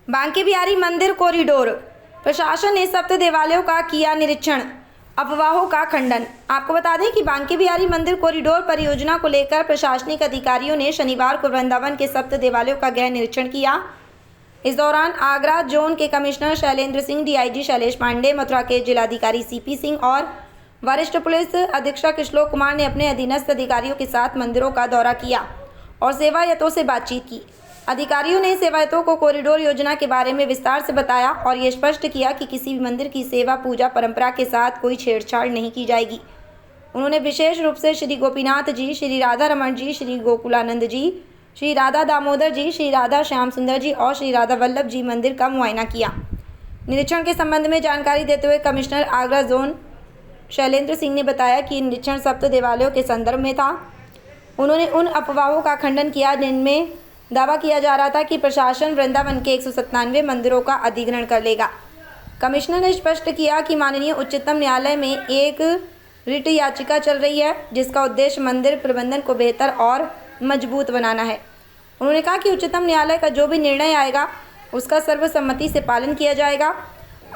बांके बिहारी मंदिर कॉरिडोर, प्रशासन ने सप्त देवालयों का किया निरीक्षण, अफवाहों का खंडन। आपको बता दें कि बांके बिहारी मंदिर कॉरिडोर परियोजना को लेकर प्रशासनिक अधिकारियों ने शनिवार को वृंदावन के सप्त देवालयों का गहन निरीक्षण किया। इस दौरान आगरा जोन के कमिश्नर शैलेंद्र सिंह, डीआईजी शैलेश पांडे, मथुरा के जिलाधिकारी सीपी सिंह और वरिष्ठ पुलिस अधीक्षक श्लोक कुमार ने अपने अधीनस्थ अधिकारियों के साथ मंदिरों का दौरा किया और सेवायतों से बातचीत की। अधिकारियों ने सेवायतों को कॉरिडोर योजना के बारे में विस्तार से बताया और ये स्पष्ट किया कि किसी भी मंदिर की सेवा पूजा परंपरा के साथ कोई छेड़छाड़ नहीं की जाएगी। उन्होंने विशेष रूप से श्री गोपीनाथ जी, श्री राधा रमण जी, श्री गोकुलानंद जी, श्री राधा दामोदर जी, श्री राधा श्याम सुंदर जी और श्री राधा वल्लभ जी मंदिर का मुआयना किया। निरीक्षण के संबंध में जानकारी देते हुए कमिश्नर आगरा जोन शैलेंद्र सिंह ने बताया कि निरीक्षण सप्त देवालयों के संदर्भ में था। उन्होंने उन अफवाहों का खंडन किया जिनमें दावा किया जा रहा था कि प्रशासन वृंदावन के 197 मंदिरों का अधिग्रहण कर लेगा। कमिश्नर ने स्पष्ट किया कि माननीय उच्चतम न्यायालय में एक रिट याचिका चल रही है जिसका उद्देश्य मंदिर प्रबंधन को बेहतर और मजबूत बनाना है। उन्होंने कहा कि उच्चतम न्यायालय का जो भी निर्णय आएगा उसका सर्वसम्मति से पालन किया जाएगा।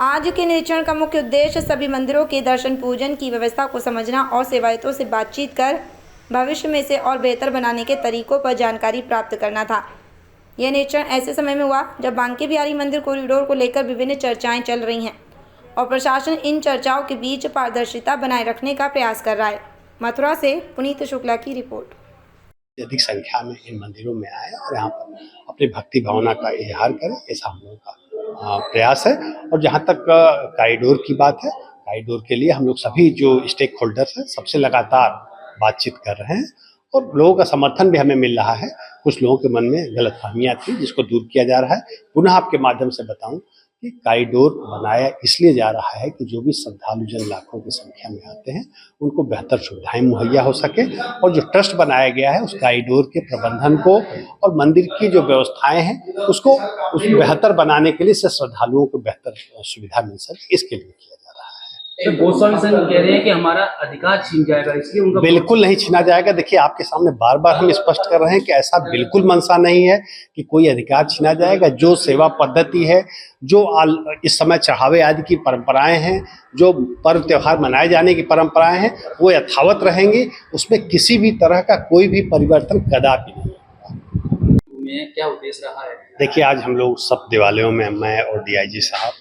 आज के निरीक्षण का मुख्य उद्देश्य सभी मंदिरों के दर्शन पूजन की व्यवस्था को समझना और सेवायतों से बातचीत कर भविष्य में से और बेहतर बनाने के तरीकों पर जानकारी प्राप्त करना था। यह निरीक्षण ऐसे समय में हुआ जब बांके बिहारी मंदिर कॉरिडोर को लेकर विभिन्न चर्चाएं चल रही हैं और प्रशासन इन चर्चाओं के बीच पारदर्शिता बनाए रखने का प्रयास कर रहा है। मथुरा से पुनीत शुक्ला की रिपोर्ट। अधिक संख्या में इन मंदिरों में आए और यहाँ पर अपनी भक्ति भावना का इजहार करें, ऐसा हम लोगों का प्रयास है। और जहाँ तक कॉरिडोर की बात है, कॉरिडोर के लिए हम लोग सभी जो स्टेक होल्डर्स हैं सबसे लगातार बातचीत कर रहे हैं और लोगों का समर्थन भी हमें मिल रहा है। कुछ लोगों के मन में गलतफहमियां थी जिसको दूर किया जा रहा है। पुनः आपके माध्यम से बताऊं कि कॉरिडोर बनाया इसलिए जा रहा है कि जो भी श्रद्धालु जन लाखों की संख्या में आते हैं उनको बेहतर सुविधाएं मुहैया हो सके और जो ट्रस्ट बनाया गया है उस कॉरिडोर के प्रबंधन को और मंदिर की जो व्यवस्थाएं हैं उसको बेहतर बनाने के लिए श्रद्धालुओं को बेहतर सुविधा मिल सके, इसके लिए किया जा रहा है। गोस्वामी संघ कह रहे हैं कि हमारा अधिकार छीन जाएगा, इसलिए उनका बिल्कुल नहीं छीना जाएगा। देखिए, आपके सामने बार बार हम स्पष्ट कर रहे हैं कि ऐसा बिल्कुल मंशा नहीं है कि कोई अधिकार छीना जाएगा। जो सेवा पद्धति है, जो इस समय चढ़ावे आदि की परंपराएं हैं, जो पर्व त्योहार मनाए जाने की परंपराएं हैं, वो यथावत रहेंगी। उसमें किसी भी तरह का कोई भी परिवर्तन कदापि नहीं होगा। क्या उद्देश्य रहा है? देखिए, आज हम लोग सब देवालयों में मैं और डीआईजी साहब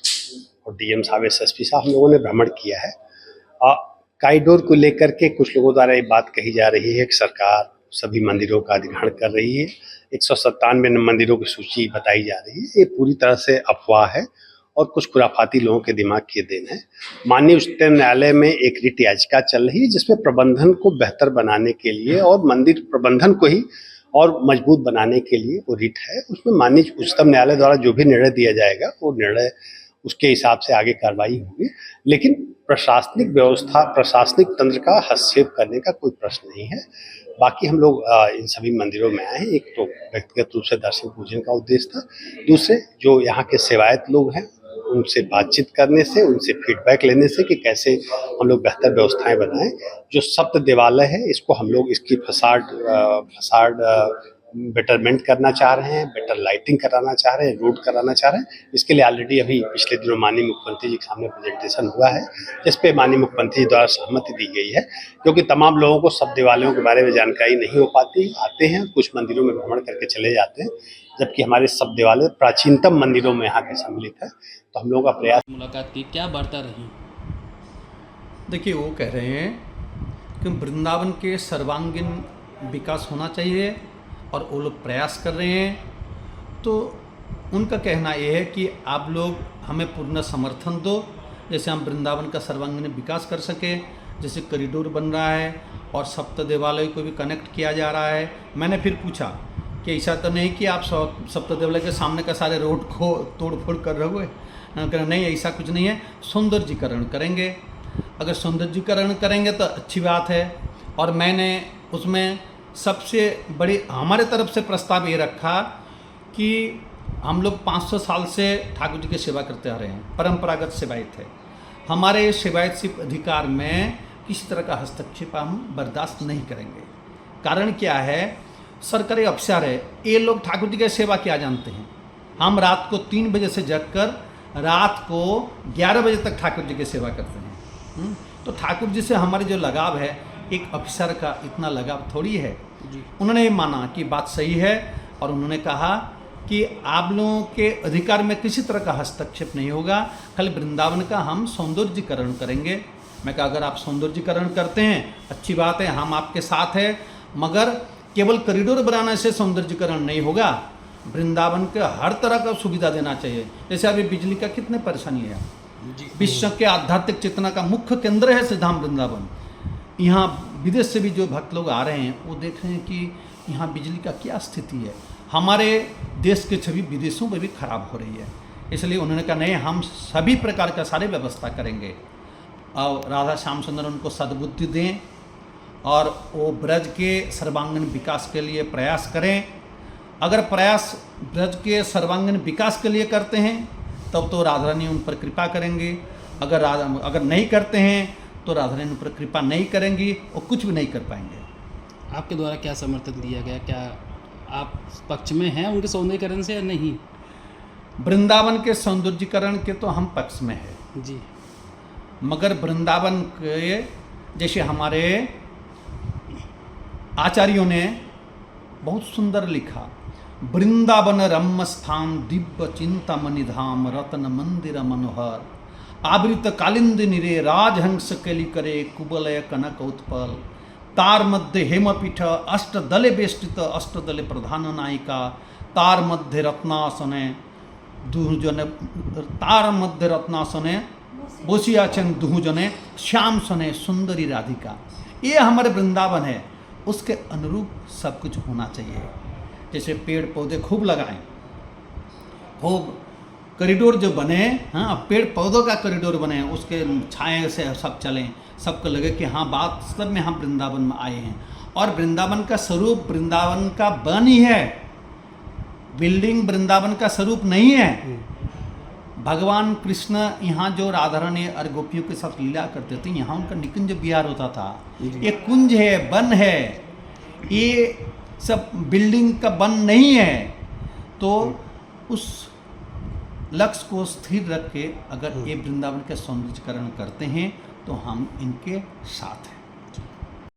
और डीएम साहब, एसएसपी साहब, हम लोगों ने भ्रमण किया है। कॉरिडोर को लेकर के कुछ लोगों द्वारा ये बात कही जा रही है कि सरकार सभी मंदिरों का अधिग्रहण कर रही है। 197 मंदिरों की सूची बताई जा रही है। ये पूरी तरह से अफवाह है और कुछ खुराफाती लोगों के दिमाग की देन है। माननीय उच्चतम न्यायालय में एक रिट याचिका चल रही है जिसमें प्रबंधन को बेहतर बनाने के लिए और मंदिर प्रबंधन को ही और मजबूत बनाने के लिए वो रिट है। उसमें माननीय उच्चतम न्यायालय द्वारा जो भी निर्णय दिया जाएगा वो निर्णय उसके हिसाब से आगे कार्रवाई होगी। लेकिन प्रशासनिक व्यवस्था, प्रशासनिक तंत्र का हस्तक्षेप करने का कोई प्रश्न नहीं है। बाकी हम लोग इन सभी मंदिरों में आए हैं। एक तो व्यक्तिगत रूप से दर्शन पूजन का उद्देश्य था, दूसरे जो यहाँ के सेवायत लोग हैं उनसे बातचीत करने से, उनसे फीडबैक लेने से कि कैसे हम लोग बेहतर व्यवस्थाएं बनाएं। जो सप्त देवालय है इसको हम लोग इसकी फसाड बेटरमेंट करना चाह रहे हैं, बेटर लाइटिंग कराना चाह रहे हैं, रोड कराना चाह रहे हैं। इसके लिए ऑलरेडी अभी पिछले दिनों माननीय मुख्यमंत्री जी के सामने प्रेजेंटेशन हुआ है जिस पे माननीय मुख्यमंत्री जी द्वारा सहमति दी गई है। क्योंकि तमाम लोगों को सब देवालयों के बारे में जानकारी नहीं हो पाती, आते हैं कुछ मंदिरों में भ्रमण करके चले जाते हैं, जबकि हमारे सब देवालय प्राचीनतम मंदिरों में यहाँ के सम्मिलित है। तो हम लोगों का प्रयास। मुलाकात की क्या वार्ता रही? देखिए, वो कह रहे हैं कि वृंदावन के सर्वांगीण विकास होना चाहिए और वो लोग प्रयास कर रहे हैं। तो उनका कहना ये है कि आप लोग हमें पूर्ण समर्थन दो, जैसे हम वृंदावन का सर्वांगीण विकास कर सकें। जैसे कॉरिडोर बन रहा है और सप्त देवालय को भी कनेक्ट किया जा रहा है। मैंने फिर पूछा कि ऐसा तो नहीं कि आप सप्त देवालय के सामने का सारे रोड को तोड़ फोड़ कर रहे हुए? नहीं, ऐसा कुछ नहीं है, सौंदर्यीकरण करेंगे। अगर सौंदर्यीकरण करेंगे तो अच्छी बात है। और मैंने उसमें सबसे बड़ी हमारे तरफ से प्रस्ताव ये रखा कि हम लोग 500 साल से ठाकुर जी की सेवा करते आ रहे हैं, परंपरागत सेवायत है। हमारे सेवायत अधिकार में किसी तरह का हस्तक्षेप हम बर्दाश्त नहीं करेंगे। कारण क्या है, सरकारी अफसर है, ये लोग ठाकुर जी की सेवा क्या जानते हैं? हम रात को 3 बजे से जगकर रात को 11 बजे तक ठाकुर जी की सेवा करते हैं। तो ठाकुर जी से हमारे जो लगाव है, एक अफसर का इतना लगाव थोड़ी है। उन्होंने ये माना कि बात सही है और उन्होंने कहा कि आप लोगों के अधिकार में किसी तरह का हस्तक्षेप नहीं होगा, खाली वृंदावन का हम सौंदर्यीकरण करेंगे। मैं कहा अगर आप सौंदर्यीकरण करते हैं अच्छी बात है, हम आपके साथ हैं, मगर केवल कॉरिडोर बनाने से सौंदर्यीकरण नहीं होगा। वृंदावन के हर तरह का सुविधा देना चाहिए। जैसे अभी बिजली का कितने परेशानी है। विश्व के आध्यात्मिक चेतना का मुख्य केंद्र है श्रीधाम वृंदावन। यहाँ विदेश से भी जो भक्त लोग आ रहे हैं वो देख रहे हैं कि यहाँ बिजली का क्या स्थिति है। हमारे देश की छवि विदेशों में भी खराब हो रही है। इसलिए उन्होंने कहा नहीं, हम सभी प्रकार का सारे व्यवस्था करेंगे और राधा श्याम सुंदर उनको सद्बुद्धि दें और वो ब्रज के सर्वांगीण विकास के लिए प्रयास करें। अगर प्रयास ब्रज के सर्वांगीण विकास के लिए करते हैं तब तो राधा रानी उन पर कृपा करेंगे। अगर नहीं करते हैं तो राधा रानी उन पर कृपा नहीं करेंगी और कुछ भी नहीं कर पाएंगे। आपके द्वारा क्या समर्थन दिया गया, क्या आप पक्ष में हैं उनके सौंदर्यीकरण से या नहीं? वृंदावन के सौंदर्यीकरण के तो हम पक्ष में हैं जी, मगर वृंदावन के जैसे हमारे आचार्यों ने बहुत सुंदर लिखा, वृंदावन रम्य स्थान दिव्य चिंतामणि धाम रत्न मंदिर मनोहर आवृत कालिंद निरे राजहंस केली करे कुबलय कनक उत्पल तार मध्य हेमपीठ अष्टदले बेष्टित अष्टदले प्रधान नायिका तार मध्य रत्नासने दुहजने तार मध्य रत्नासने बोसियाचन दुहजने श्याम सने सुंदरी राधिका। ये हमारे वृंदावन है, उसके अनुरूप सब कुछ होना चाहिए। जैसे पेड़ पौधे खूब लगाएं, खूब कॉरिडोर जो बने, हाँ पेड़ पौधों का कॉरिडोर बने, उसके छाए से सब चलें, सबको लगे कि हाँ वास्तव में हम वृंदावन में आए हैं। और वृंदावन का स्वरूप वृंदावन का वन ही है, बिल्डिंग वृंदावन का स्वरूप नहीं है। भगवान कृष्ण यहाँ जो राधा रानी और गोपियों के साथ लीला करते थे, यहाँ उनका निकुंज विहार होता था। ये कुंज है, वन है, ये सब बिल्डिंग का वन नहीं है। तो उस लक्ष्य को स्थिर रख के अगर ये वृंदावन का सौंदर्यीकरण करते हैं तो हम इनके साथ हैं।